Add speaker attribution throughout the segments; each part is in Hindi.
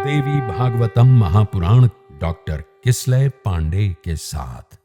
Speaker 1: देवी भागवतम महापुराण डॉक्टर किसलय पांडे के साथ।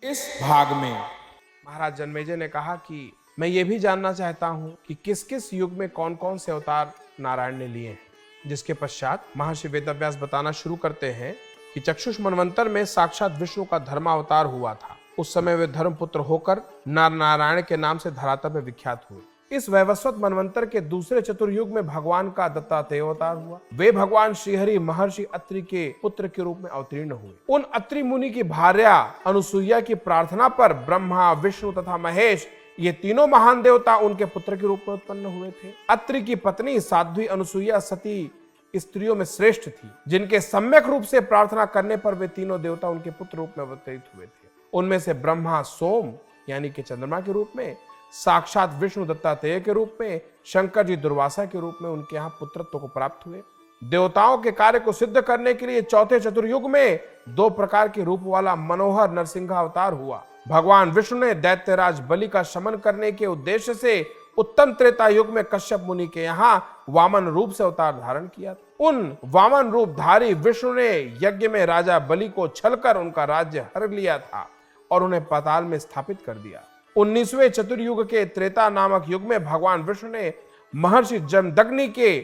Speaker 2: इस भाग में महाराज जन्मेजय ने कहा कि मैं ये भी जानना चाहता हूं कि किस किस युग में कौन कौन से अवतार नारायण ने लिए हैं। जिसके पश्चात महर्षि वेदव्यास बताना शुरू करते हैं कि चक्षुष मनवंतर में साक्षात विष्णु का धर्मावतार हुआ था। उस समय वे धर्मपुत्र होकर नर नारायण के नाम से धरातल में विख्यात हुए। इस वैवस्वत मनवंतर के दूसरे चतुर्युग में भगवान का दत्तात्रेय अवतार हुआ। वे भगवान श्रीहरि महर्षि अत्रि के पुत्र के रूप में अवतीर्ण हुए। उन अत्रि मुनि की भार्या अनुसुईया की प्रार्थना पर ब्रह्मा, विष्णु तथा महेश ये तीनों महान देवता उनके पुत्र के रूप में उत्पन्न हुए थे। अत्रि की पत्नी साध्वी अनुसुईया सती स्त्रियों में श्रेष्ठ थी, जिनके सम्यक रूप से प्रार्थना करने पर वे तीनों देवता उनके पुत्र रूप में अवतरित हुए थे। उनमें से ब्रह्मा सोम यानी कि चंद्रमा के रूप में, साक्षात विष्णु दत्तात्रेय के रूप में, शंकर जी दुर्वासा के रूप में उनके यहाँ पुत्रत्व को प्राप्त हुए। देवताओं के कार्य को सिद्ध करने के लिए चौथे चतुर्युग में दो प्रकार के रूप वाला मनोहर नरसिंह अवतार हुआ। भगवान विष्णु ने दैत्यराज बलि का शमन करने के उद्देश्य से उत्तम त्रेता युग में कश्यप मुनि के यहाँ वामन रूप से अवतार धारण किया। उन वामन रूपधारी विष्णु ने यज्ञ में राजा बलि को छलकर उनका राज्य हर लिया था और उन्हें पाताल में स्थापित कर दिया। 19वें चतुर्युग के त्रेता नामक युग में भगवान विष्णु ने महर्षि जमदग्नि के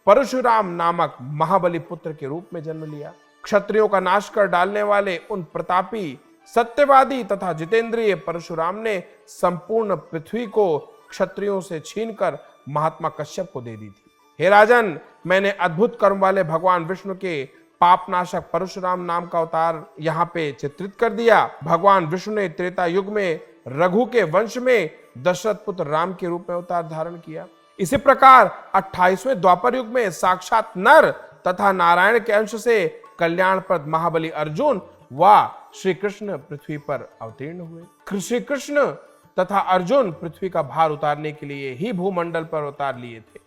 Speaker 2: परशुराम नामक महाबली पुत्र के रूप में जन्म लिया। क्षत्रियों का नाश कर डालने वाले उन प्रतापी, सत्यवादी तथा जितेंद्रिय परशुराम ने संपूर्ण पृथ्वी को क्षत्रियों से छीनकर महात्मा कश्यप को दे दी थी। हे राजन, मैंने अद्भुत कर्म वाले भगवान विष्णु के पापनाशक परशुराम नाम का अवतार यहाँ पे चित्रित कर दिया। भगवान विष्णु ने त्रेता युग में रघु के वंश में दशरथ पुत्र राम के रूप में अवतार धारण किया। इसी प्रकार 28वें द्वापर युग में साक्षात नर तथा नारायण के अंश से कल्याणप्रद महाबली अर्जुन व श्री कृष्ण पृथ्वी पर अवतीर्ण हुए। श्री कृष्ण तथा अर्जुन पृथ्वी का भार उतारने के लिए ही भूमंडल पर अवतार लिए थे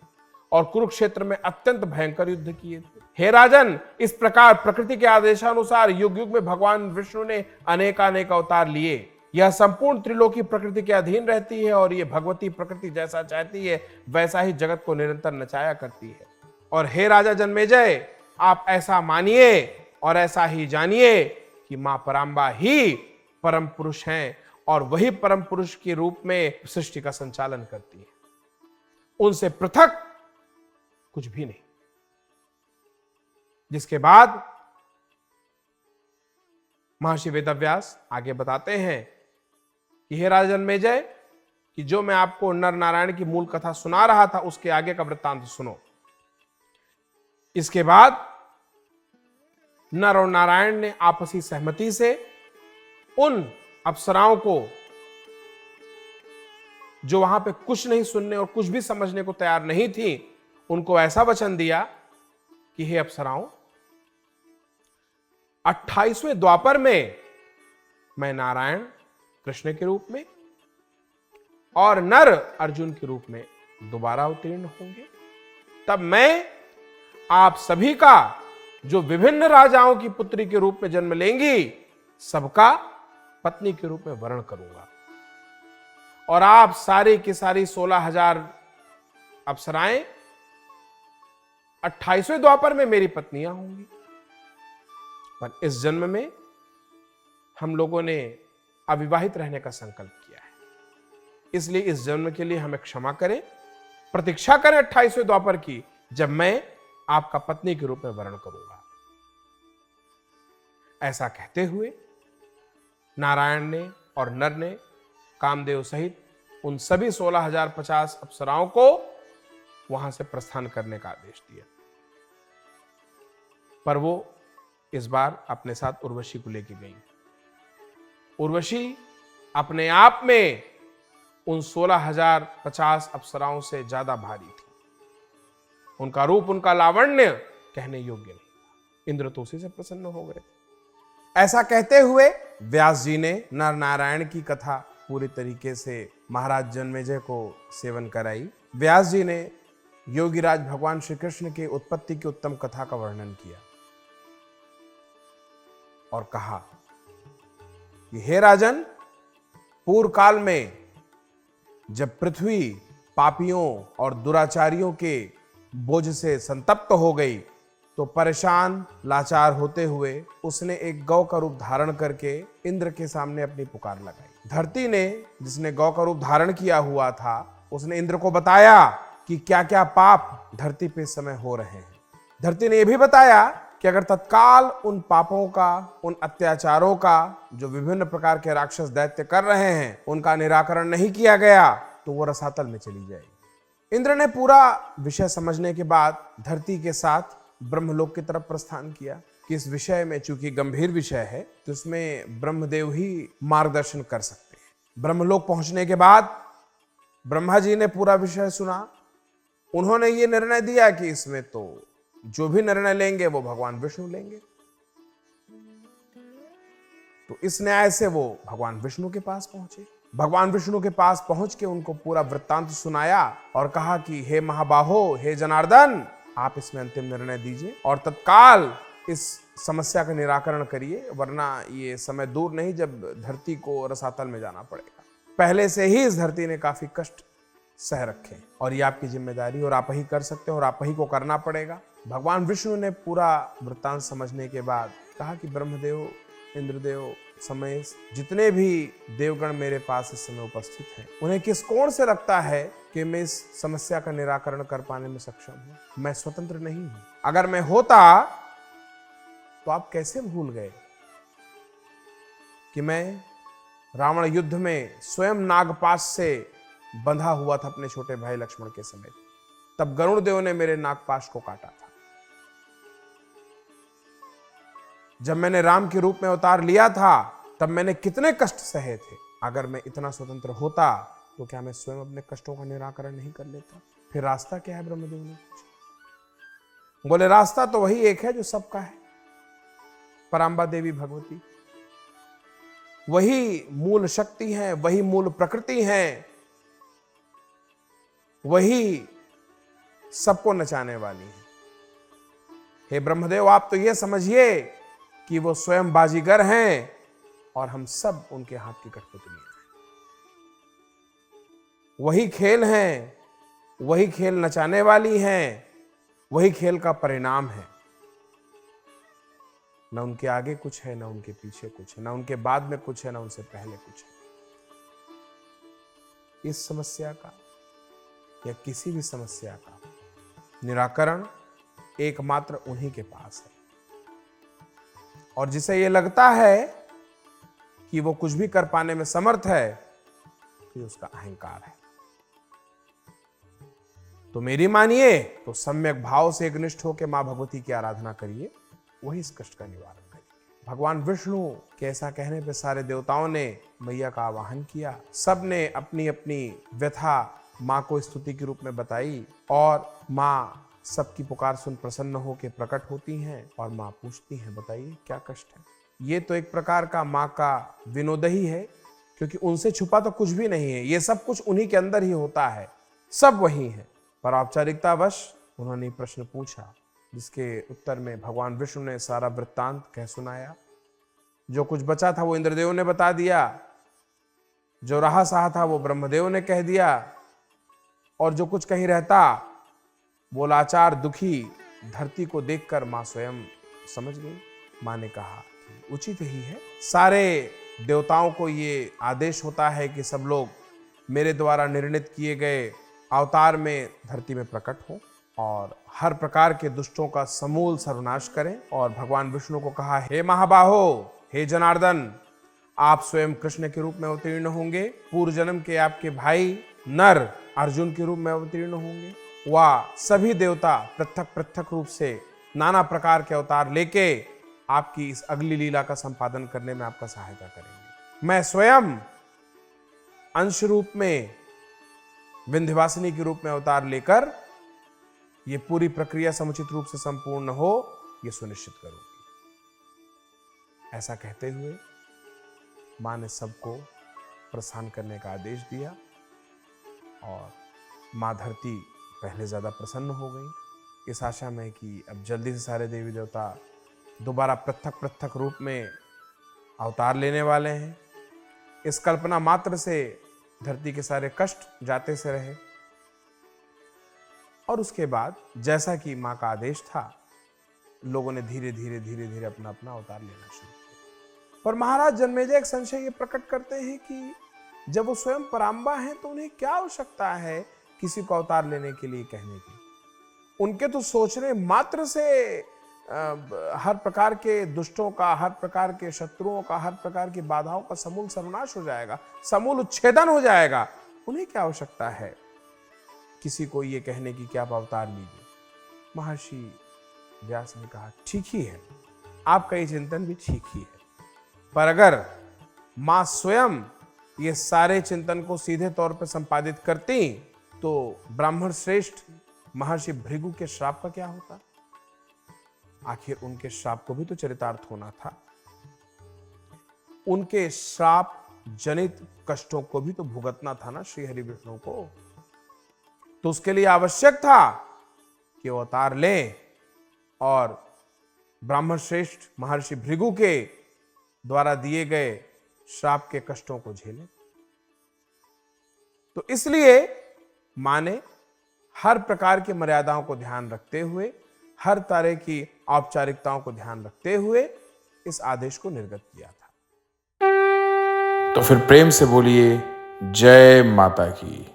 Speaker 2: और कुरुक्षेत्र में अत्यंत भयंकर युद्ध किए थे। हे राजन, इस प्रकार प्रकृति के आदेशानुसार युग युग में भगवान विष्णु ने अनेकानेक अवतार लिए। यह संपूर्ण त्रिलोकी प्रकृति के अधीन रहती है और यह भगवती प्रकृति जैसा चाहती है वैसा ही जगत को निरंतर नचाया करती है। और हे राजा जन्मेजय, आप ऐसा मानिए और ऐसा ही जानिए कि मां परांबा ही परम पुरुष हैं और वही परम पुरुष के रूप में सृष्टि का संचालन करती है। उनसे पृथक कुछ भी नहीं। जिसके बाद महर्षि वेदव्यास आगे बताते हैं कि हे राजा जन्मेजय, कि जो मैं आपको नर नारायण की मूल कथा सुना रहा था उसके आगे का वृत्तांत सुनो। इसके बाद नर और नारायण ने आपसी सहमति से उन अप्सराओं को, जो वहां पे कुछ नहीं सुनने और कुछ भी समझने को तैयार नहीं थी, उनको ऐसा वचन दिया कि हे अप्सराओं, 28वें द्वापर में मैं नारायण कृष्ण के रूप में और नर अर्जुन के रूप में दोबारा अवतीर्ण होंगे। तब मैं आप सभी का, जो विभिन्न राजाओं की पुत्री के रूप में जन्म लेंगी, सबका पत्नी के रूप में वर्ण करूंगा और आप सारी की सारी 16,000 अप्सराएं 28वें द्वापर में मेरी पत्नियां होंगी। पर इस जन्म में हम लोगों ने अविवाहित रहने का संकल्प किया है, इसलिए इस जन्म के लिए हमें क्षमा करें, प्रतीक्षा करें 28वें द्वापर की, जब मैं आपका पत्नी के रूप में वर्ण करूंगा। ऐसा कहते हुए नारायण ने और नर ने कामदेव सहित उन सभी 16,050 अप्सराओं को वहां से प्रस्थान करने का आदेश दिया। पर वो इस बार अपने साथ उर्वशी को लेकर गई। उर्वशी अपने आप में उन 16,050 अप्सराओं से ज्यादा भारी थी। उनका रूप, उनका लावण्य कहने योग्य नहीं। इंद्र तो उसी से प्रसन्न हो गए। ऐसा कहते हुए व्यास जी ने नर नारायण की कथा पूरी तरीके से महाराज जन्मेजय को सेवन कराई। व्यास जी ने योगीराज भगवान श्री कृष्ण के उत्पत्ति की उत्तम कथा का वर्णन किया और कहा कि हे राजन, पूर्व काल में जब पृथ्वी पापियों और दुराचारियों के बोझ से संतप्त हो गई तो परेशान लाचार होते हुए उसने एक गौ का रूप धारण करके इंद्र के सामने अपनी पुकार लगाई। धरती ने, जिसने गौ का रूप धारण किया हुआ था, उसने इंद्र को बताया कि क्या क्या पाप धरती पे इस समय हो रहे हैं। धरती ने यह भी बताया कि अगर तत्काल उन पापों का, उन अत्याचारों का जो विभिन्न प्रकार के राक्षस दैत्य कर रहे हैं, उनका निराकरण नहीं किया गया तो वो रसातल में चली जाएगी। इंद्र ने पूरा विषय समझने के बाद धरती के साथ ब्रह्मलोक की तरफ प्रस्थान किया कि इस विषय में, चूंकि गंभीर विषय है, तो इसमें ब्रह्मदेव ही मार्गदर्शन कर सकते हैं। ब्रह्मलोक पहुंचने के बाद ब्रह्मा जी ने पूरा विषय सुना। उन्होंने ये निर्णय दिया कि इसमें तो जो भी निर्णय लेंगे वो भगवान विष्णु लेंगे। तो इस न्याय से वो भगवान विष्णु के पास पहुंचे। भगवान विष्णु के पास पहुंच के उनको पूरा वृत्तांत सुनाया और कहा कि हे महाबाहो, हे जनार्दन, आप इसमें अंतिम निर्णय दीजिए और तत्काल इस समस्या का निराकरण करिए, वरना ये समय दूर नहीं जब धरती को रसातल में जाना पड़ेगा। पहले से ही इस धरती ने काफी कष्ट सह रखे और ये आपकी जिम्मेदारी और आप ही कर सकते हो और आप ही को करना पड़ेगा। भगवान विष्णु ने पूरा वृत्तांत समझने के बाद कहा कि ब्रह्मदेव, इंद्रदेव समेत जितने भी देवगण मेरे पास इस समय उपस्थित हैं, उन्हें किस कोण से लगता है कि मैं इस समस्या का निराकरण कर पाने में सक्षम हूं। मैं स्वतंत्र नहीं हूं। अगर मैं होता तो आप कैसे भूल गए कि मैं रावण युद्ध में स्वयं नागपाश से बंधा हुआ था अपने छोटे भाई लक्ष्मण के समेत। तब गरुड़ देव ने मेरे नागपाश को काटा था। जब मैंने राम के रूप में अवतार लिया था तब मैंने कितने कष्ट सहे थे। अगर मैं इतना स्वतंत्र होता तो क्या मैं स्वयं अपने कष्टों का निराकरण नहीं कर लेता? फिर रास्ता क्या है? ब्रह्मदेव ने पूछा। बोले, रास्ता तो वही एक है जो सबका है, परांबा देवी भगवती। वही मूल शक्ति है, वही मूल प्रकृति है, वही सबको नचाने वाली है। हे ब्रह्मदेव, आप तो यह समझिए कि वो स्वयं बाजीगर हैं और हम सब उनके हाथ की कठपुतलियां हैं। वही खेल हैं, वही खेल नचाने वाली हैं, वही खेल का परिणाम है। न उनके आगे कुछ है, न उनके पीछे कुछ है, न उनके बाद में कुछ है, न उनसे पहले कुछ है। इस समस्या का या किसी भी समस्या का निराकरण एकमात्र उन्हीं के पास है। और जिसे यह लगता है कि वो कुछ भी कर पाने में समर्थ है, ये उसका अहंकार है। तो मेरी मानिए तो सम्यक भाव से एकनिष्ठ होकर मां भगवती की आराधना करिए, वही इस कष्ट का निवारण करिए। भगवान विष्णु के ऐसा कहने पे सारे देवताओं ने मैया का आवाहन किया। सब ने अपनी अपनी व्यथा मां को स्तुति के रूप में बताई और मां सबकी पुकार सुन प्रसन्न होकर प्रकट होती हैं और मां पूछती हैं, बताइए क्या कष्ट है। ये तो एक प्रकार का मां का विनोद ही है, क्योंकि उनसे छुपा तो कुछ भी नहीं है। ये सब कुछ उन्हीं के अंदर ही होता है, सब वही है। पर औपचारिकतावश उन्होंने प्रश्न पूछा, जिसके उत्तर में भगवान विष्णु ने सारा वृत्तांत कह सुनाया। जो कुछ बचा था वो इंद्रदेव ने बता दिया, जो रहा सहा था वो ब्रह्मदेव ने कह दिया, और जो कुछ कहीं रहता वो लाचार दुखी धरती को देखकर मां स्वयं समझ गई। मां ने कहा कि उचित ही है। सारे देवताओं को ये आदेश होता है कि सब लोग मेरे द्वारा निर्णित किए गए अवतार में धरती में प्रकट हो और हर प्रकार के दुष्टों का समूल सर्वनाश करें। और भगवान विष्णु को कहा, हे महाबाहो, हे जनार्दन, आप स्वयं कृष्ण के रूप में अवतीर्ण होंगे। पूर्व जन्म के आपके भाई नर अर्जुन के रूप में अवतीर्ण होंगे। वह सभी देवता पृथक पृथक रूप से नाना प्रकार के अवतार लेके आपकी इस अगली लीला का संपादन करने में आपका सहायता करेंगे। मैं स्वयं अंश रूप में विंध्यवासिनी के रूप में अवतार लेकर ये पूरी प्रक्रिया समुचित रूप से संपूर्ण हो, ये सुनिश्चित करूंगी। ऐसा कहते हुए मां ने सबको प्रस्थान करने का आदेश दिया और मां धरती पहले ज्यादा प्रसन्न हो गई, इस आशा में कि अब जल्दी से सारे देवी देवता दोबारा पृथक पृथक रूप में अवतार लेने वाले हैं। इस कल्पना मात्र से धरती के सारे कष्ट जाते से रहे। और उसके बाद जैसा कि माँ का आदेश था, लोगों ने धीरे धीरे अपना अपना अवतार लेना शुरू किया। पर महाराज जन्मेजय एक संशय ये प्रकट करते हैं कि जब वो स्वयं पराम्बा हैं तो उन्हें क्या आवश्यकता है किसी को अवतार लेने के लिए कहने की। उनके तो सोचने मात्र से हर प्रकार के दुष्टों का, हर प्रकार के शत्रुओं का, हर प्रकार की बाधाओं का समूल सर्वनाश हो जाएगा, समूल उच्छेदन हो जाएगा। उन्हें क्या आवश्यकता है किसी को ये कहने की कि आप अवतार लीजिए। महर्षि व्यास ने कहा ठीक ही है, आपका ये चिंतन भी ठीक ही है, पर अगर मां स्वयं ये सारे चिंतन को सीधे तौर पर संपादित करती तो ब्राह्मण श्रेष्ठ महर्षि भृगु के श्राप का क्या होता। आखिर उनके श्राप को भी तो चरितार्थ होना था, उनके श्राप जनित कष्टों को भी तो भुगतना था ना श्री हरि विष्णु को। तो उसके लिए आवश्यक था कि वो अवतार लें और ब्राह्मण श्रेष्ठ महर्षि भृगु के द्वारा दिए गए श्राप के कष्टों को झेलें। तो इसलिए मां ने हर प्रकार की मर्यादाओं को ध्यान रखते हुए, हर तरह की औपचारिकताओं को ध्यान रखते हुए इस आदेश को निर्गत किया था।
Speaker 3: तो फिर प्रेम से बोलिए जय माता की।